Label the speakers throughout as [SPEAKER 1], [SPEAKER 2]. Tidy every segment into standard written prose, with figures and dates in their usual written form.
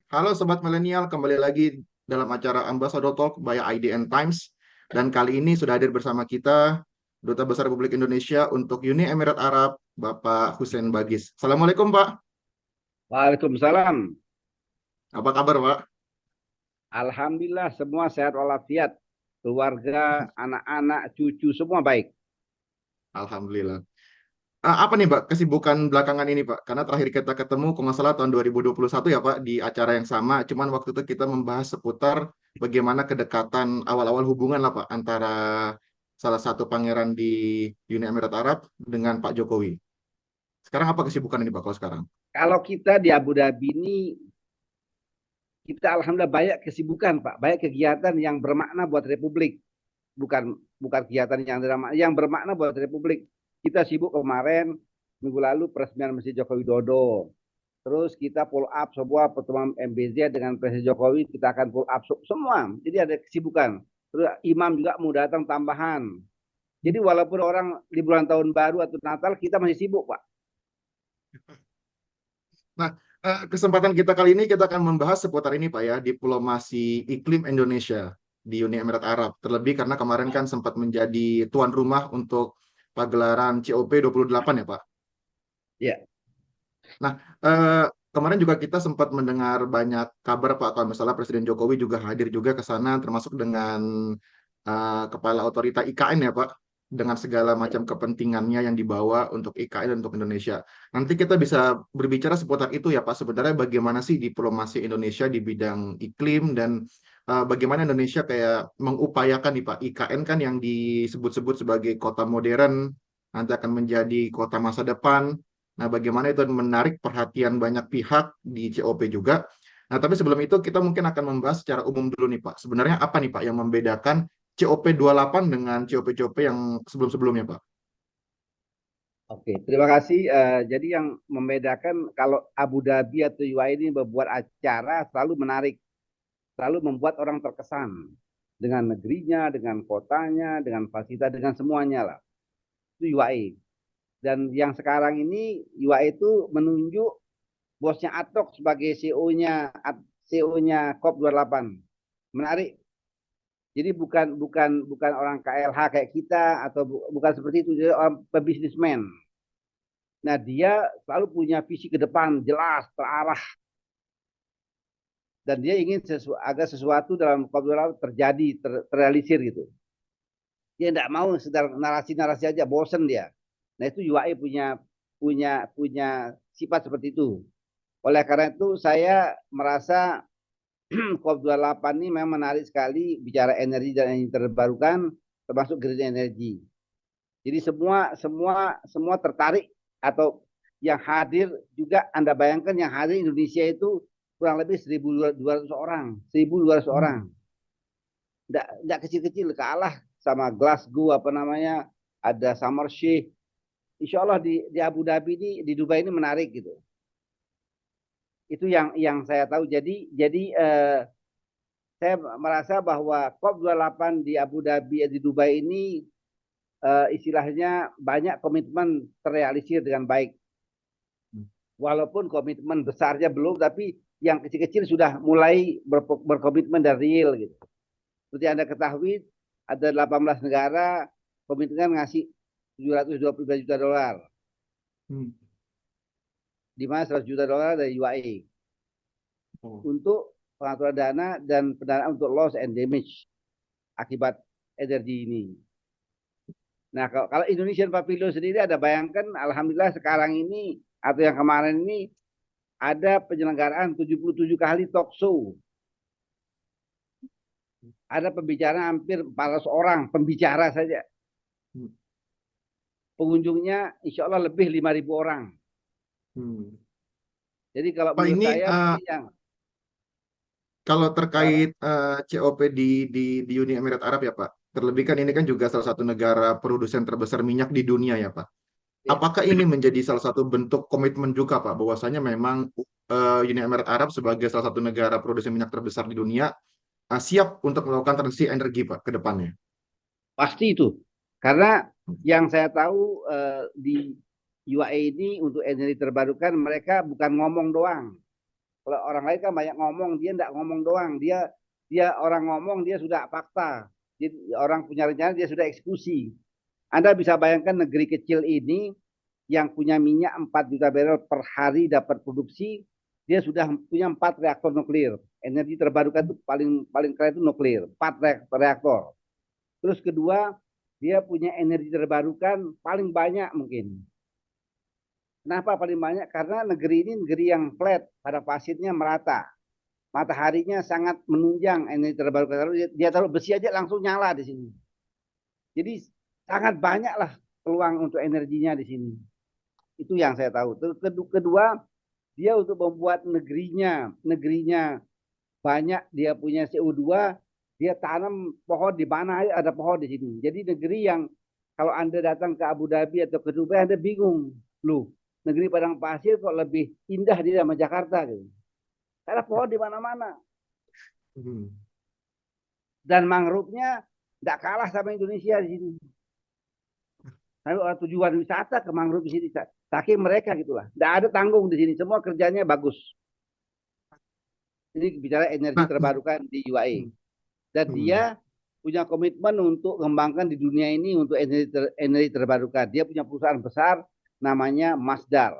[SPEAKER 1] Halo Sobat Milenial, kembali lagi dalam acara Ambassador Talk by IDN Times. Dan kali ini sudah hadir bersama kita Duta Besar Republik Indonesia untuk Uni Emirat Arab, Bapak Hussein Bagis. Assalamualaikum Pak,
[SPEAKER 2] Waalaikumsalam.
[SPEAKER 1] apa kabar Pak?
[SPEAKER 2] Alhamdulillah semua sehat walafiat. Keluarga, anak-anak, cucu semua baik.
[SPEAKER 1] Alhamdulillah. Apa nih Pak kesibukan belakangan ini Pak? Karena terakhir kita ketemu kalau nggak salah tahun 2021 ya Pak di acara yang sama. Cuman waktu itu kita membahas seputar bagaimana kedekatan awal-awal hubungan lah Pak antara salah satu pangeran di Uni Emirat Arab dengan Pak Jokowi. Sekarang apa kesibukan ini Pak kalau sekarang?
[SPEAKER 2] Kalau kita di Abu Dhabi ini, kita alhamdulillah banyak kesibukan Pak. Banyak kegiatan yang bermakna buat Republik. Bukan bukan kegiatan yang bermakna buat Republik. Kita sibuk kemarin, minggu lalu peresmian Masjid Joko Widodo. Terus kita pull up sebuah pertemuan MBZ dengan Presiden Jokowi, kita akan pull up semua. Jadi ada kesibukan. Terus imam juga mau datang tambahan. Jadi walaupun orang liburan tahun baru atau Natal, kita masih sibuk, Pak.
[SPEAKER 1] Nah, kesempatan kita kali ini kita akan membahas seputar ini Pak ya, diplomasi iklim Indonesia di Uni Emirat Arab. Terlebih karena kemarin kan sempat menjadi tuan rumah untuk pagelaran COP 28 ya Pak.
[SPEAKER 2] Ya,
[SPEAKER 1] Nah, kemarin juga kita sempat mendengar banyak kabar Pak, kalau misalnya Presiden Jokowi juga hadir juga ke sana, termasuk dengan Kepala Otorita IKN ya Pak, dengan segala macam kepentingannya yang dibawa untuk IKN dan untuk Indonesia. Nanti kita bisa berbicara seputar itu ya Pak, sebenarnya bagaimana sih diplomasi Indonesia di bidang iklim dan bagaimana Indonesia kayak mengupayakan nih Pak, IKN kan yang disebut-sebut sebagai kota modern, nanti akan menjadi kota masa depan. Nah, bagaimana itu menarik perhatian banyak pihak di COP juga. Nah, tapi sebelum itu kita mungkin akan membahas secara umum dulu nih Pak. Sebenarnya apa nih Pak yang membedakan COP 28 dengan COP-COP yang sebelum-sebelumnya Pak?
[SPEAKER 2] oke. Terima kasih. Jadi yang membedakan kalau Abu Dhabi atau UAE ini membuat acara selalu menarik, selalu membuat orang terkesan dengan negerinya, dengan kotanya, dengan fasilitas, dengan semuanya lah. Itu UAE. Dan yang sekarang ini UAE itu menunjuk bosnya Atok sebagai CEO-nya COP28. Menarik. Jadi bukan orang KLH kayak kita atau bukan seperti itu, jadi orang pebisnismen. Nah, dia selalu punya visi ke depan jelas, terarah, dan dia ingin agar sesuatu dalam COP28 terjadi, terrealisir gitu. Dia tidak mau sedang narasi-narasi aja, bosen dia. Nah, itu UAE punya sifat seperti itu. Oleh karena itu saya merasa COP28 ini memang menarik sekali bicara energi dan energi terbarukan, termasuk green energy. Jadi semua tertarik, atau yang hadir juga Anda bayangkan yang hadir Indonesia itu kurang lebih 1.200 orang, 1.200 orang. Tidak kecil-kecil, kalah sama Glasgow apa namanya, ada Summer Sheikh. Insya Allah di Abu Dhabi ini, di Dubai ini menarik gitu. Itu yang saya tahu. Jadi saya merasa bahwa COP28 di Abu Dhabi di Dubai ini istilahnya banyak komitmen terrealisir dengan baik. Walaupun komitmen besarnya belum, tapi yang kecil-kecil sudah mulai berkomitmen dan real gitu. Seperti Anda ketahui, ada 18 negara komitmen ngasih 722 juta dolar.
[SPEAKER 1] Hmm.
[SPEAKER 2] Di mana 100 juta dolar dari UAE
[SPEAKER 1] Oh.
[SPEAKER 2] untuk pengaturan dana dan pendanaan untuk loss and damage akibat energi ini. Nah, kalau Indonesian Pavilion sendiri ada bayangkan, alhamdulillah sekarang ini atau yang kemarin ini ada penyelenggaraan 77 kali talk show. Ada pembicara hampir 400 orang, pembicara saja.
[SPEAKER 1] Hmm.
[SPEAKER 2] Pengunjungnya insya Allah lebih 5.000 orang.
[SPEAKER 1] Hmm.
[SPEAKER 2] Jadi kalau
[SPEAKER 1] Pak
[SPEAKER 2] menurut
[SPEAKER 1] ini
[SPEAKER 2] saya mesti yang
[SPEAKER 1] kalau
[SPEAKER 2] kenapa?
[SPEAKER 1] terkait COP di Uni Emirat Arab ya Pak, terlebih kan ini kan juga salah satu negara produsen terbesar minyak di dunia ya Pak.
[SPEAKER 2] Ya,
[SPEAKER 1] Apakah ini menjadi salah satu bentuk komitmen juga Pak, bahwasanya memang Uni Emirat Arab sebagai salah satu negara produsen minyak terbesar di dunia siap untuk melakukan transisi energi Pak ke depannya?
[SPEAKER 2] pasti itu. Karena yang saya tahu di UAE ini untuk energi terbarukan mereka bukan ngomong doang. Kalau orang lain kan banyak ngomong, dia enggak ngomong doang, dia dia orang ngomong dia sudah fakta. Jadi orang punya rencana dia sudah eksekusi. Anda bisa bayangkan negeri kecil ini yang punya minyak 4 juta barrel per hari dapat produksi, dia sudah punya 4 reaktor nuklir. Energi terbarukan itu paling paling keren itu nuklir, 4 reaktor. Terus kedua, dia punya energi terbarukan paling banyak mungkin. Kenapa paling banyak? Karena negeri ini negeri yang flat, pada pasirnya merata. Mataharinya sangat menunjang energi terbarukan. Dia taruh besi aja langsung nyala di sini. Jadi sangat banyaklah peluang untuk energinya di sini. Itu yang saya tahu. Kedua, dia untuk membuat negerinya banyak dia punya CO2, dia tanam pohon di mana ada pohon di sini. Jadi negeri yang kalau Anda datang ke Abu Dhabi atau ke Dubai Anda bingung, loh, negeri padang pasir kok lebih indah di sama Jakarta gitu. Karena pohon di mana-mana.
[SPEAKER 1] Hmm.
[SPEAKER 2] Dan mangrove-nya tidak kalah sama Indonesia di sini. Lalu tujuan wisata ke mangrove di sini. Saking mereka gitulah. Tidak ada tanggung di sini. Semua kerjanya bagus. Ini bicara energi
[SPEAKER 1] Nah,
[SPEAKER 2] terbarukan di UAE.
[SPEAKER 1] hmm,
[SPEAKER 2] Dan
[SPEAKER 1] hmm,
[SPEAKER 2] dia punya komitmen untuk mengembangkan di dunia ini untuk energi terbarukan. Dia punya perusahaan besar namanya Masdar.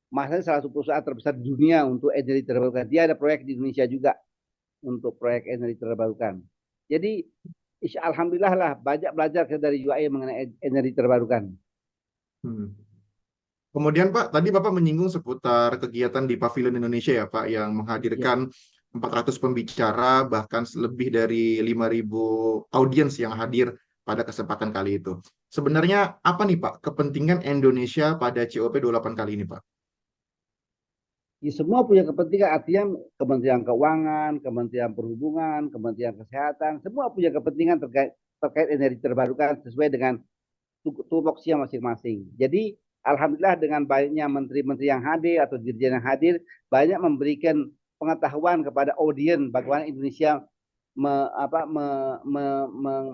[SPEAKER 2] Masdar salah satu perusahaan terbesar di dunia untuk energi terbarukan. Dia ada proyek di Indonesia juga untuk proyek energi terbarukan. Jadi alhamdulillah lah banyak belajar dari UAE mengenai energi terbarukan.
[SPEAKER 1] hmm. Kemudian Pak, tadi Bapak menyinggung seputar kegiatan di Pavilion Indonesia ya Pak, yang
[SPEAKER 2] Ya.
[SPEAKER 1] menghadirkan 400 pembicara, bahkan lebih dari 5.000 audiens yang hadir pada kesempatan kali itu. Sebenarnya apa nih Pak kepentingan Indonesia pada COP28 kali ini Pak?
[SPEAKER 2] Ya, semua punya kepentingan, artinya Kementerian Keuangan, Kementerian Perhubungan, Kementerian Kesehatan, semua punya kepentingan terkait energi terbarukan sesuai dengan tupoksinya masing-masing. Jadi alhamdulillah dengan banyaknya menteri-menteri yang hadir atau dirjen yang hadir, banyak memberikan pengetahuan kepada audiens bagaimana Indonesia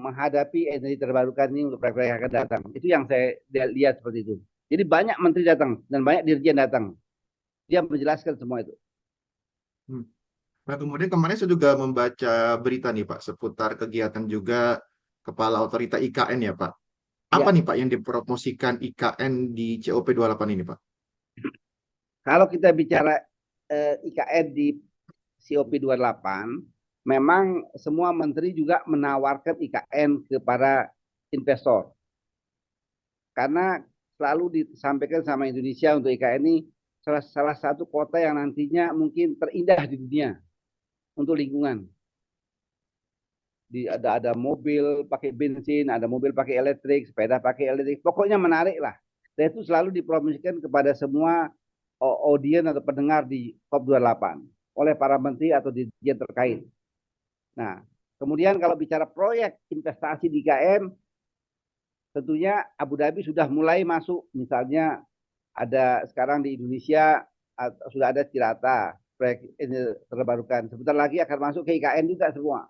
[SPEAKER 2] menghadapi energi terbarukan ini untuk proyek-proyek yang akan datang. Itu yang saya lihat seperti itu. Jadi banyak menteri datang dan banyak dirjen datang. Dia menjelaskan semua itu.
[SPEAKER 1] Hmm. Nah, kemudian kemarin saya juga membaca berita nih Pak, seputar kegiatan juga Kepala Otorita IKN ya Pak. Apa
[SPEAKER 2] Ya,
[SPEAKER 1] nih Pak yang dipromosikan IKN di COP28 ini Pak?
[SPEAKER 2] kalau kita bicara IKN di COP28, memang semua menteri juga menawarkan IKN kepada investor. Karena selalu disampaikan sama Indonesia untuk IKN ini salah satu kota yang nantinya mungkin terindah di dunia untuk lingkungan. Ada mobil pakai bensin, ada mobil pakai elektrik, sepeda pakai elektrik. Pokoknya menarik lah. Dan itu selalu dipromosikan kepada semua audiens atau pendengar di COP28 oleh para menteri atau dirjen terkait. Nah, kemudian kalau bicara proyek investasi di IKN, tentunya Abu Dhabi sudah mulai masuk. Misalnya ada sekarang di Indonesia sudah ada Cirata, proyek ini terbarukan. Sebentar lagi akan masuk ke IKN juga semua.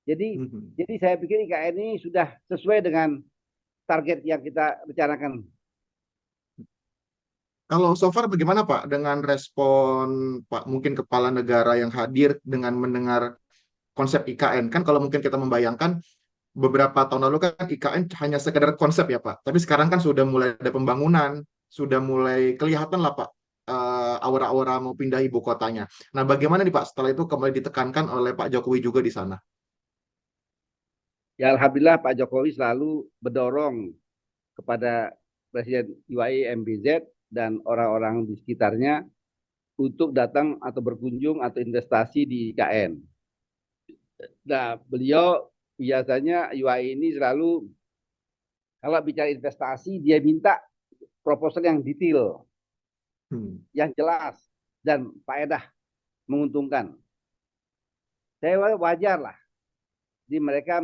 [SPEAKER 2] Jadi
[SPEAKER 1] Mhm.
[SPEAKER 2] jadi saya pikir IKN ini sudah sesuai dengan target yang kita rencanakan.
[SPEAKER 1] Kalau so far bagaimana Pak dengan respon Pak mungkin kepala negara yang hadir dengan mendengar konsep IKN? Kan kalau mungkin kita membayangkan beberapa tahun lalu kan IKN hanya sekedar konsep ya Pak, tapi sekarang kan sudah mulai ada pembangunan, sudah mulai kelihatan lah Pak aura-aura mau pindah ibu kotanya. Nah, bagaimana nih Pak setelah itu kembali ditekankan oleh Pak Jokowi juga di sana?
[SPEAKER 2] Ya alhamdulillah Pak Jokowi selalu mendorong kepada Presiden UAE MBZ dan orang-orang di sekitarnya untuk datang atau berkunjung atau investasi di IKN. Nah, beliau biasanya UAE ini selalu kalau bicara investasi dia minta proposal yang detail,
[SPEAKER 1] Hmm.
[SPEAKER 2] yang jelas dan faedah menguntungkan. Saya wajar lah. Jadi mereka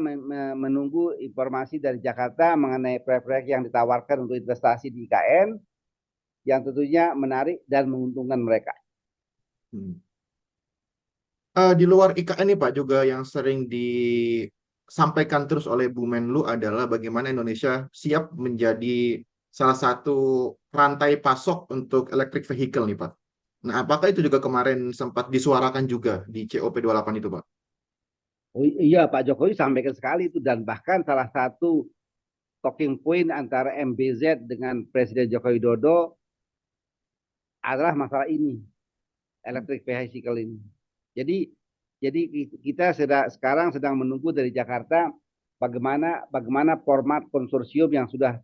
[SPEAKER 2] menunggu informasi dari Jakarta mengenai proyek-proyek yang ditawarkan untuk investasi di IKN yang tentunya menarik dan menguntungkan mereka.
[SPEAKER 1] Hmm. Di luar IKN nih Pak juga yang sering disampaikan terus oleh Bu Menlu adalah bagaimana Indonesia siap menjadi salah satu rantai pasok untuk electric vehicle nih Pak. Nah, apakah itu juga kemarin sempat disuarakan juga di COP28 itu, Pak?
[SPEAKER 2] Oh iya, Pak Jokowi sampaikan sekali itu, dan bahkan salah satu talking point antara MBZ dengan Presiden Joko Widodo adalah masalah ini, electric vehicle ini. Jadi jadi kita sekarang sedang menunggu dari Jakarta bagaimana format konsorsium yang sudah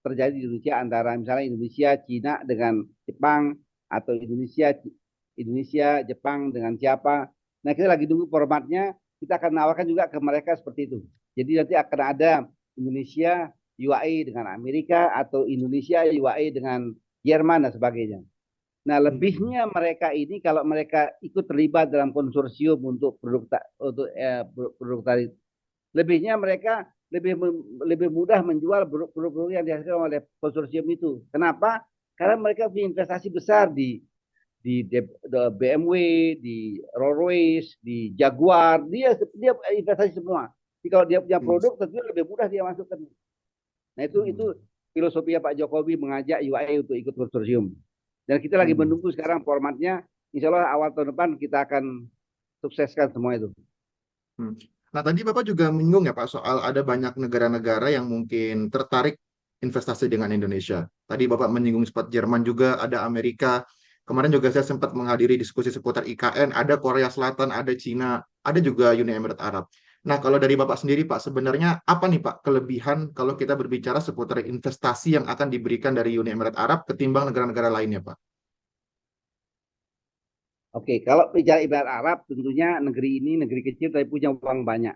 [SPEAKER 2] terjadi di Indonesia antara misalnya Indonesia, Cina dengan Jepang, atau Indonesia, Jepang dengan siapa. Nah, kita lagi tunggu formatnya. Kita akan menawarkan juga ke mereka seperti itu. Jadi nanti akan ada Indonesia UAE dengan Amerika, atau Indonesia UAE dengan Jerman dan sebagainya. Nah,
[SPEAKER 1] Hmm.
[SPEAKER 2] lebihnya mereka ini kalau mereka ikut terlibat dalam konsorsium produk tadi, lebihnya mereka lebih mudah menjual produk-produk yang dihasilkan oleh konsorsium itu. Kenapa? Karena mereka punya investasi besar di BMW, di Rolls Royce, di Jaguar. Dia investasi semua. Jadi kalau dia punya
[SPEAKER 1] Hmm.
[SPEAKER 2] produk, tentunya lebih mudah dia masukkan. Nah, itu
[SPEAKER 1] Hmm.
[SPEAKER 2] filosofi Pak Jokowi mengajak UAE untuk ikut konsorsium. Dan kita lagi
[SPEAKER 1] Hmm.
[SPEAKER 2] menunggu sekarang formatnya. Insya Allah awal tahun depan kita akan sukseskan semua itu.
[SPEAKER 1] Hmm. Nah, tadi Bapak juga menyinggung ya Pak soal ada banyak negara-negara yang mungkin tertarik investasi dengan Indonesia. Tadi Bapak menyinggung seperti Jerman juga, ada Amerika. Kemarin juga saya sempat menghadiri diskusi seputar IKN, ada Korea Selatan, ada Cina, ada juga Uni Emirat Arab. Nah, kalau dari Bapak sendiri Pak, sebenarnya apa nih Pak kelebihan kalau kita berbicara seputar investasi yang akan diberikan dari Uni Emirat Arab ketimbang negara-negara lainnya Pak?
[SPEAKER 2] Oke, kalau bicara ibarat Arab, tentunya negeri ini negeri kecil tapi punya uang banyak.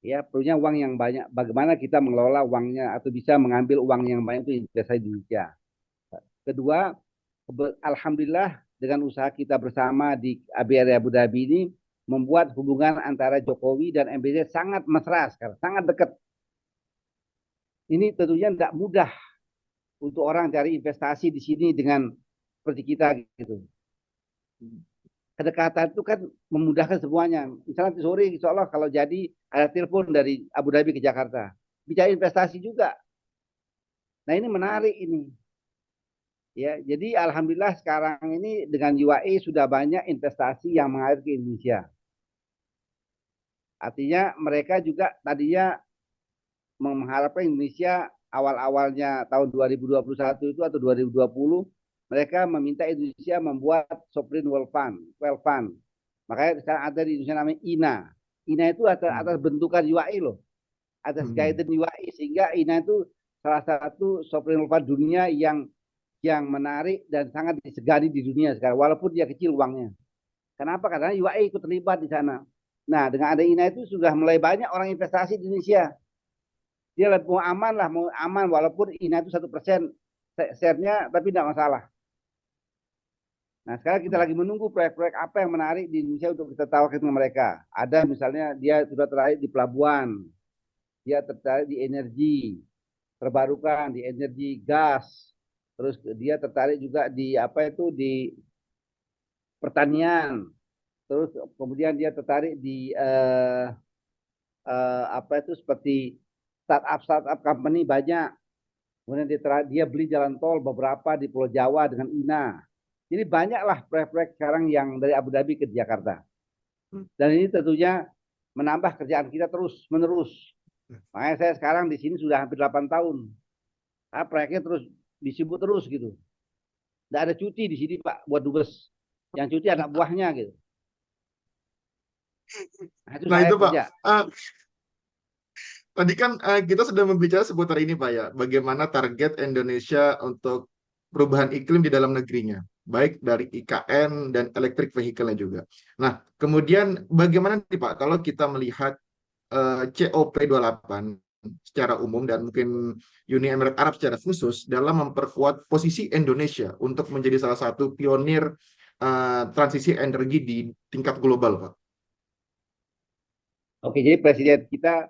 [SPEAKER 2] Ya, punya uang yang banyak. Bagaimana kita mengelola uangnya atau bisa mengambil uang yang banyak itu investasi di Indonesia. Kedua, alhamdulillah dengan usaha kita bersama di ABR Abu Dhabi ini membuat hubungan antara Jokowi dan MBZ sangat mesra sekarang, sangat dekat. Ini tentunya tidak mudah untuk orang cari investasi di sini dengan seperti kita gitu. Kedekatan itu kan memudahkan semuanya. Misalnya sore, insya Allah kalau jadi ada telepon dari Abu Dhabi ke Jakarta, bicara investasi juga. Nah, ini menarik ini. Ya, jadi alhamdulillah sekarang ini dengan UAE sudah banyak investasi yang mengalir ke Indonesia. Artinya mereka juga tadinya mengharapkan Indonesia awal-awalnya tahun 2021 itu atau 2020, mereka meminta Indonesia membuat sovereign wealth fund. Makanya sekarang ada di Indonesia namanya INA. INA itu atas
[SPEAKER 1] Hmm.
[SPEAKER 2] bentukan UAE loh, atas
[SPEAKER 1] Hmm.
[SPEAKER 2] guidance UAE, sehingga INA itu salah satu sovereign wealth fund dunia yang menarik dan sangat disegani di dunia sekarang, walaupun dia kecil uangnya. Kenapa? Karena UAE ikut terlibat di sana. Nah, dengan ada INA itu sudah mulai banyak orang investasi di Indonesia. Dia mau aman lah, mau aman walaupun INA itu 1% share-nya, tapi tidak masalah. Nah, sekarang kita lagi menunggu proyek-proyek apa yang menarik di Indonesia untuk kita tawarkan ke mereka. Ada misalnya dia sudah tertarik di pelabuhan, dia tertarik di energi terbarukan, di energi gas, terus dia tertarik juga di apa itu di pertanian, terus kemudian dia tertarik di apa itu seperti startup company banyak. Kemudian dia beli jalan tol beberapa di Pulau Jawa dengan INA. Jadi banyaklah proyek-proyek sekarang yang dari Abu Dhabi ke Jakarta. Dan ini tentunya menambah kerjaan kita terus menerus. Makanya saya sekarang di sini sudah hampir 8 tahun. Nah, proyeknya terus disebut terus gitu. Tidak ada cuti di sini Pak buat dubes. Yang cuti anak buahnya gitu. Nah, itu
[SPEAKER 1] Nah
[SPEAKER 2] saya
[SPEAKER 1] itu Pak,
[SPEAKER 2] kerja.
[SPEAKER 1] Eh, tadi kan kita sudah membicara seputar ini Pak ya, bagaimana target Indonesia untuk perubahan iklim di dalam negerinya, baik dari IKN dan electric vehicle-nya juga. Nah, kemudian bagaimana nih Pak kalau kita melihat COP28 secara umum dan mungkin Uni Emirat Arab secara khusus dalam memperkuat posisi Indonesia untuk menjadi salah satu pionir transisi energi di tingkat global Pak.
[SPEAKER 2] Oke, jadi presiden kita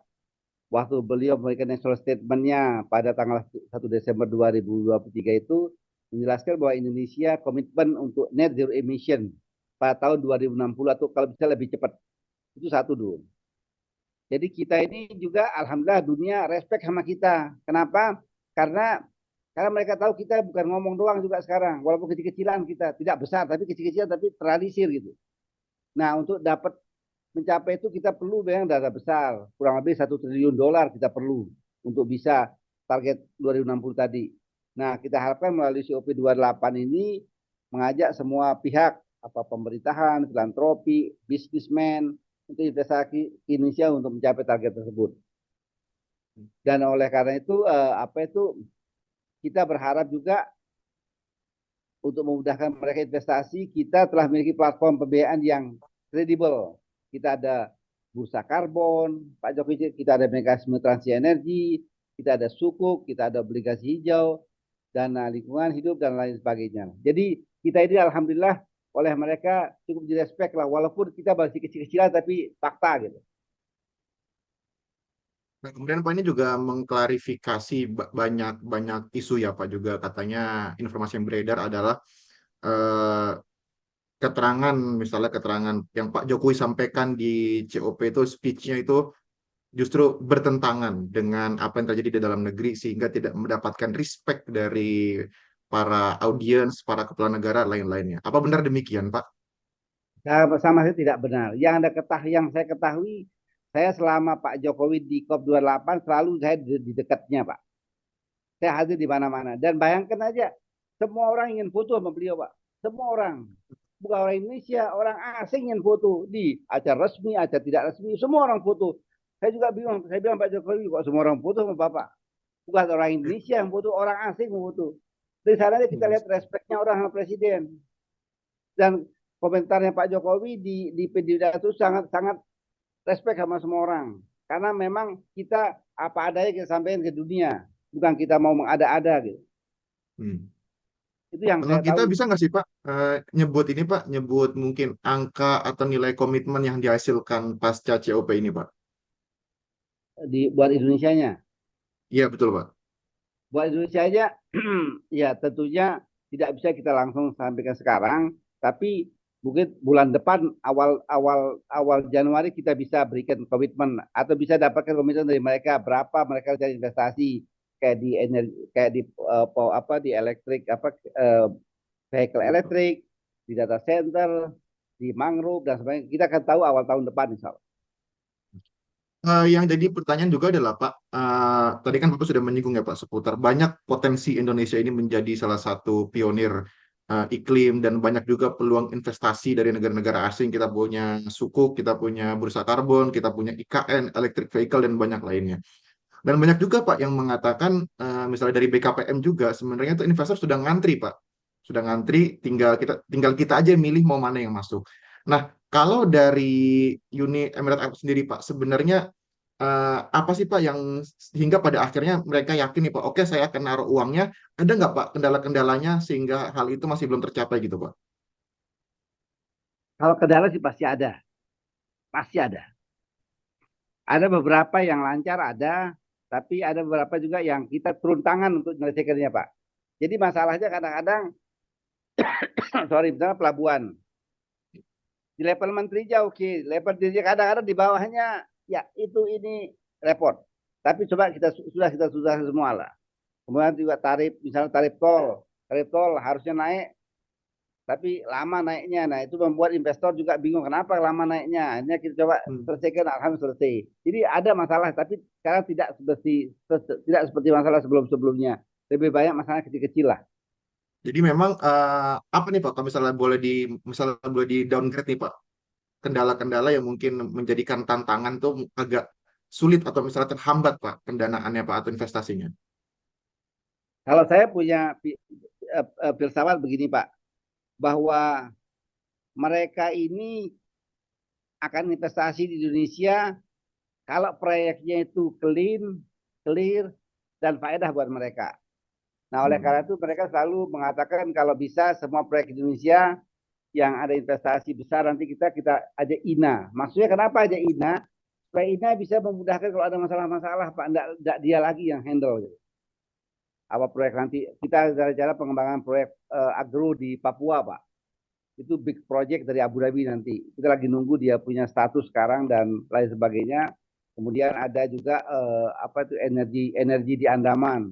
[SPEAKER 2] waktu beliau memberikan national statement-nya pada tanggal 1 Desember 2023 itu menjelaskan bahwa Indonesia komitmen untuk net zero emission pada tahun 2060 atau kalau bisa lebih cepat. Itu satu dulu. Jadi kita ini juga alhamdulillah dunia respect sama kita. Kenapa? Karena Karena mereka tahu kita bukan ngomong doang juga sekarang, walaupun kecil-kecilan kita tidak besar, tapi kecil-kecilan tapi terrealisir gitu. Nah, untuk dapat mencapai itu kita perlu memang dana besar, kurang lebih 1 triliun dolar kita perlu untuk bisa target 2060 tadi. Nah, kita harapkan melalui COP 28 ini mengajak semua pihak, apa pemerintahan, filantropi, bisnismen untuk investasi Indonesia untuk mencapai target tersebut. Dan oleh karena itu kita berharap juga untuk memudahkan mereka investasi, kita telah memiliki platform pembiayaan yang kredibel. Kita ada bursa karbon, Pak Jokowi, kita ada mekanisme transisi energi, kita ada sukuk, kita ada obligasi hijau, dana lingkungan hidup, dan lain sebagainya. Jadi kita ini alhamdulillah oleh mereka cukup direspek lah, walaupun kita masih kecil-kecilan tapi fakta gitu.
[SPEAKER 1] Nah, kemudian Pak ini juga mengklarifikasi banyak isu ya Pak, juga katanya informasi yang beredar adalah eh, keterangan, misalnya keterangan yang Pak Jokowi sampaikan di COP itu, speech-nya itu justru bertentangan dengan apa yang terjadi di dalam negeri sehingga tidak mendapatkan respect dari para audiens, para kepala negara lain-lainnya. Apa benar demikian, Pak?
[SPEAKER 2] Sama saya tidak benar. Yang saya ketahui, saya selama Pak Jokowi di COP 28 selalu saya di dekatnya, Pak. Saya hadir di mana-mana. Dan bayangkan aja, semua orang ingin foto sama beliau, Pak. Semua orang. Bukan orang Indonesia, orang asing ingin foto. Di acara resmi, acara tidak resmi, semua orang foto. Saya juga bingung. Saya bilang Pak Jokowi, kok semua orang foto sama Bapak? Bukan orang Indonesia yang foto, orang asing yang foto. Dari sana kita lihat respeknya orang sama Presiden. Dan komentarnya Pak Jokowi di pidato sangat sangat respect sama semua orang. Karena memang kita apa adanya kita sampaikan ke dunia, bukan kita mau mengada-ada gitu.
[SPEAKER 1] Hmm.
[SPEAKER 2] Itu yang
[SPEAKER 1] Nah,
[SPEAKER 2] saya
[SPEAKER 1] kita
[SPEAKER 2] tahu
[SPEAKER 1] bisa nggak sih Pak nyebut ini Pak, nyebut mungkin angka atau nilai komitmen yang dihasilkan pasca COP ini Pak?
[SPEAKER 2] buat Indonesianya.
[SPEAKER 1] Iya betul Pak.
[SPEAKER 2] Buat Indonesia aja, ya tentunya tidak bisa kita langsung sampaikan sekarang, tapi mungkin bulan depan awal Januari kita bisa berikan komitmen atau bisa dapatkan komitmen dari mereka berapa mereka cari investasi kayak di energi, kayak di di elektrik vehicle elektrik, di data center, di mangrove dan sebagainya. Kita akan tahu awal tahun depan insya Allah.
[SPEAKER 1] Yang jadi pertanyaan juga adalah Pak, tadi kan Bapak sudah menyinggung ya Pak seputar banyak potensi Indonesia ini menjadi salah satu pionir iklim dan banyak juga peluang investasi dari negara-negara asing. Kita punya sukuk, kita punya bursa karbon, kita punya IKN, electric vehicle dan banyak lainnya. Dan banyak juga Pak yang mengatakan, misalnya dari BKPM juga sebenarnya itu investor sudah ngantri Pak, sudah ngantri, tinggal kita aja milih mau mana yang masuk. Nah, kalau dari Uni Emirat Arab sendiri Pak, sebenarnya apa sih Pak yang sehingga pada akhirnya mereka yakin nih Pak, oke saya akan naruh uangnya, ada nggak Pak kendala-kendalanya sehingga hal itu masih belum tercapai gitu Pak?
[SPEAKER 2] Kalau kendala sih pasti ada, pasti ada. Ada beberapa yang lancar ada, tapi ada beberapa juga yang kita turun tangan untuk menyelesaikannya Pak. Jadi masalahnya kadang-kadang, sorry, misalnya pelabuhan. Di level menteri aja oke, level dirjen kadang-kadang di bawahnya ya itu ini repot. Tapi coba kita sudah semua lah. Kemudian juga tarif, misalnya tarif tol harusnya naik, tapi lama naiknya. Nah itu membuat investor juga bingung kenapa lama naiknya. Akhirnya kita coba
[SPEAKER 1] Hmm.
[SPEAKER 2] selesaikan, alhamdulillah selesai. Jadi ada masalah, tapi sekarang tidak seperti masalah sebelum-sebelumnya. Lebih banyak masalah kecil-kecil lah.
[SPEAKER 1] Jadi memang apa nih Pak, kalau misalnya boleh di downgrade nih Pak, kendala-kendala yang mungkin menjadikan tantangan tuh agak sulit atau misalnya terhambat Pak pendanaannya Pak atau investasinya.
[SPEAKER 2] Kalau saya punya filsafat begini Pak, bahwa mereka ini akan investasi di Indonesia kalau proyeknya itu clean, clear, dan faedah buat mereka. Nah, oleh
[SPEAKER 1] Hmm.
[SPEAKER 2] karena itu mereka selalu mengatakan kalau bisa semua proyek di Indonesia yang ada investasi besar nanti kita aja INA. Maksudnya kenapa aja INA? Supaya INA bisa memudahkan kalau ada masalah-masalah, Pak. Enggak dia lagi yang handle. Gitu. Apa proyek nanti kita cara pengembangan proyek agro di Papua, Pak. Itu big project dari Abu Dhabi nanti. Kita lagi nunggu dia punya status sekarang dan lain sebagainya. Kemudian ada juga energi di Andaman.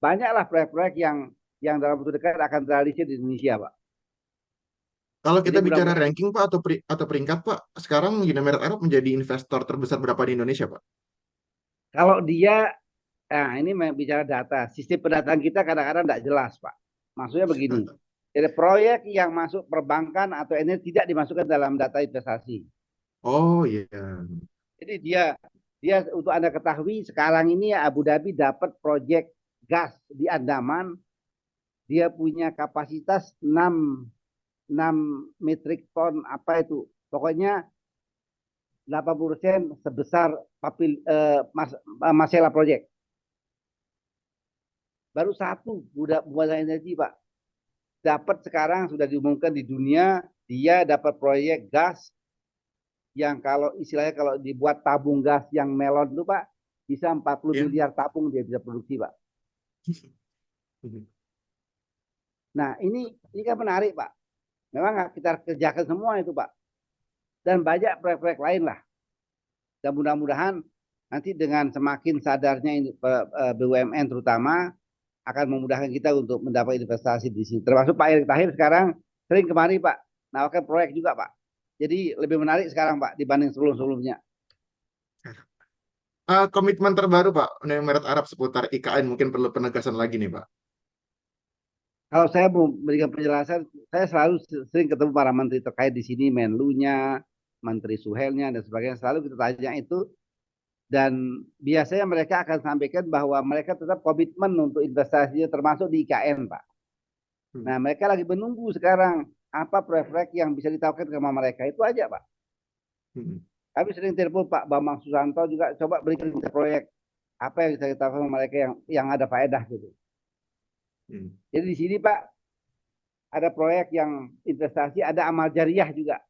[SPEAKER 2] banyaklah proyek-proyek yang dalam waktu dekat akan terrealisir di Indonesia, Pak.
[SPEAKER 1] Kalau
[SPEAKER 2] Jadi
[SPEAKER 1] kita bicara
[SPEAKER 2] mudah-mudahan
[SPEAKER 1] ranking Pak atau peringkat Pak, sekarang Uni Emirat Arab menjadi investor terbesar berapa di Indonesia Pak?
[SPEAKER 2] kalau dia, nah ini bicara data, sistem pendataan kita kadang-kadang tidak jelas, Pak. Maksudnya begini, jadi proyek yang masuk perbankan atau ini tidak dimasukkan dalam data investasi.
[SPEAKER 1] Oh iya.
[SPEAKER 2] Jadi dia untuk Anda ketahui sekarang ini Abu Dhabi dapat proyek gas di Andaman, dia punya kapasitas 6 metrik ton apa itu. Pokoknya 80% sebesar Masela Project. Baru satu budak energi, Pak. Dapat sekarang sudah diumumkan di dunia, dia dapat proyek gas yang kalau istilahnya kalau dibuat tabung gas yang melon itu, Pak, bisa 40
[SPEAKER 1] Iya.
[SPEAKER 2] miliar tabung dia bisa produksi, Pak. Nah, ini kan menarik, Pak. Memang kita kerjakan semua itu, Pak. Dan banyak proyek-proyek lain lah. Dan mudah-mudahan nanti dengan semakin sadarnya BUMN terutama akan memudahkan kita untuk mendapat investasi di sini. Termasuk Pak Erick Thohir sekarang sering kemari, Pak, nawarkan proyek juga, Pak. Jadi lebih menarik sekarang, Pak, dibanding sebelum-sebelumnya.
[SPEAKER 1] Komitmen terbaru Pak Uni Emirat Arab seputar IKN mungkin perlu penegasan lagi nih Pak.
[SPEAKER 2] Kalau saya mau memberikan penjelasan, saya selalu sering ketemu para menteri terkait di sini, Menlunya, Menteri Suhelnya, dan sebagainya. Selalu kita tanya itu. Dan biasanya mereka akan sampaikan bahwa mereka tetap komitmen untuk investasinya termasuk di IKN, Pak. Nah, mereka lagi menunggu sekarang apa proyek-proyek yang bisa ditawarkan ke mereka. Itu aja, Pak. Kami sering telepon Pak Bambang Susanto juga coba berikan proyek apa yang bisa ditawarkan ke mereka yang ada faedah gitu. Jadi di sini Pak ada proyek yang investasi, ada amal jariah juga.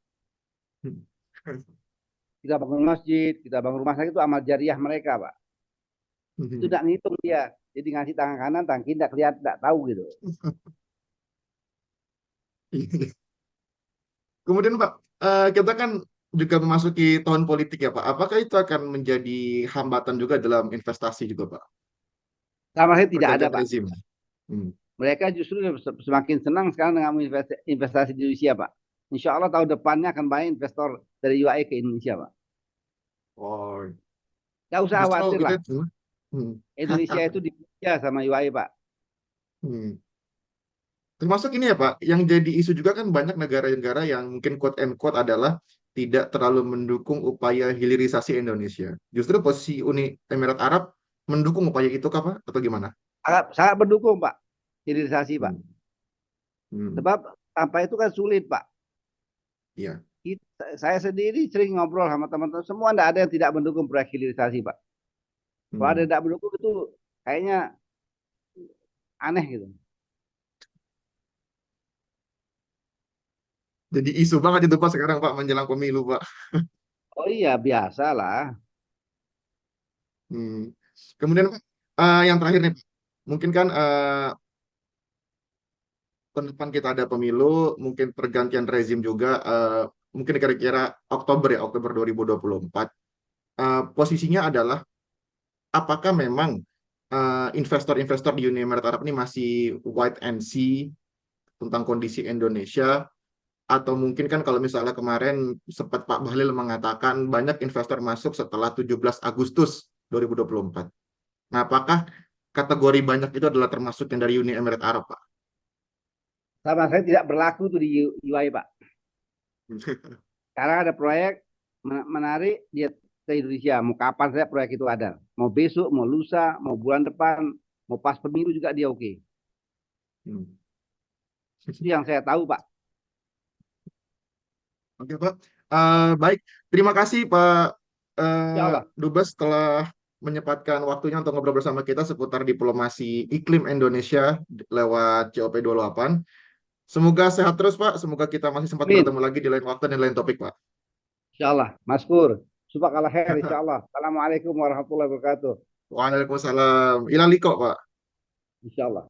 [SPEAKER 2] Kita bangun masjid, kita bangun rumah sakit itu amal jariah mereka, Pak. Itu tidak ngitung dia. Jadi ngasih tangan kanan, tangan kiri tidak kelihatan, tidak tahu gitu.
[SPEAKER 1] Kemudian Pak, kita kan juga memasuki tahun politik ya Pak. Apakah itu akan menjadi hambatan juga dalam investasi juga Pak?
[SPEAKER 2] Sama saya tidak ada,
[SPEAKER 1] Pergantian
[SPEAKER 2] Pak.
[SPEAKER 1] rezim.
[SPEAKER 2] Mereka justru semakin senang sekarang dengan investasi di Indonesia, Pak. Insya Allah tahun depannya akan banyak investor dari UAE ke Indonesia, Pak.
[SPEAKER 1] Oh,
[SPEAKER 2] Gak usah
[SPEAKER 1] justru
[SPEAKER 2] khawatir lah.
[SPEAKER 1] itu.
[SPEAKER 2] Indonesia itu dipuja sama UAE, Pak.
[SPEAKER 1] Termasuk ini ya Pak, yang jadi isu juga kan banyak negara-negara yang mungkin quote and quote adalah tidak terlalu mendukung upaya hilirisasi Indonesia. Justru posisi Uni Emirat Arab mendukung upaya itu kah Pak? Atau gimana?
[SPEAKER 2] Sangat mendukung, Pak. Hilirisasi, Pak. Sebab tanpa itu kan sulit, Pak.
[SPEAKER 1] Iya.
[SPEAKER 2] Saya sendiri sering ngobrol sama teman-teman. Semua tidak ada yang tidak mendukung proyek hilirisasi, Pak. Kalau ada yang tidak mendukung itu kayaknya aneh gitu.
[SPEAKER 1] Jadi isu banget itu Pak sekarang Pak menjelang pemilu Pak.
[SPEAKER 2] Oh iya, biasalah.
[SPEAKER 1] Kemudian Pak, yang terakhir nih Pak. Mungkin kan tahun depan kita ada pemilu, mungkin pergantian rezim juga, mungkin kira-kira Oktober 2024. Posisinya adalah apakah memang investor-investor di Uni Emirat Arab ini masih wait and see tentang kondisi Indonesia, atau mungkin kan kalau misalnya kemarin sempat Pak Bahlil mengatakan banyak investor masuk setelah 17 Agustus 2024. Nah, apakah kategori banyak itu adalah termasuk yang dari Uni Emirat Arab, Pak?
[SPEAKER 2] Sama saya tidak berlaku tuh di UAE, Pak. Sekarang ada proyek menarik dia ke Indonesia. Mau kapan saya proyek itu ada. Mau besok, mau lusa, mau bulan depan, mau pas pemilu juga dia oke. Itu yang saya tahu, Pak.
[SPEAKER 1] Oke, Pak. Baik, terima kasih Pak Dubes telah menyempatkan waktunya untuk ngobrol bersama kita seputar diplomasi iklim Indonesia lewat COP28. Semoga sehat terus, Pak. Semoga kita masih sempat bertemu lagi di lain waktu dan lain topik, Pak.
[SPEAKER 2] Insya Allah, Mas Pur. Subhanallah khair, insya Allah. Assalamualaikum warahmatullahi wabarakatuh.
[SPEAKER 1] Waalaikumsalam. Ilaliko, Pak.
[SPEAKER 2] Insya Allah.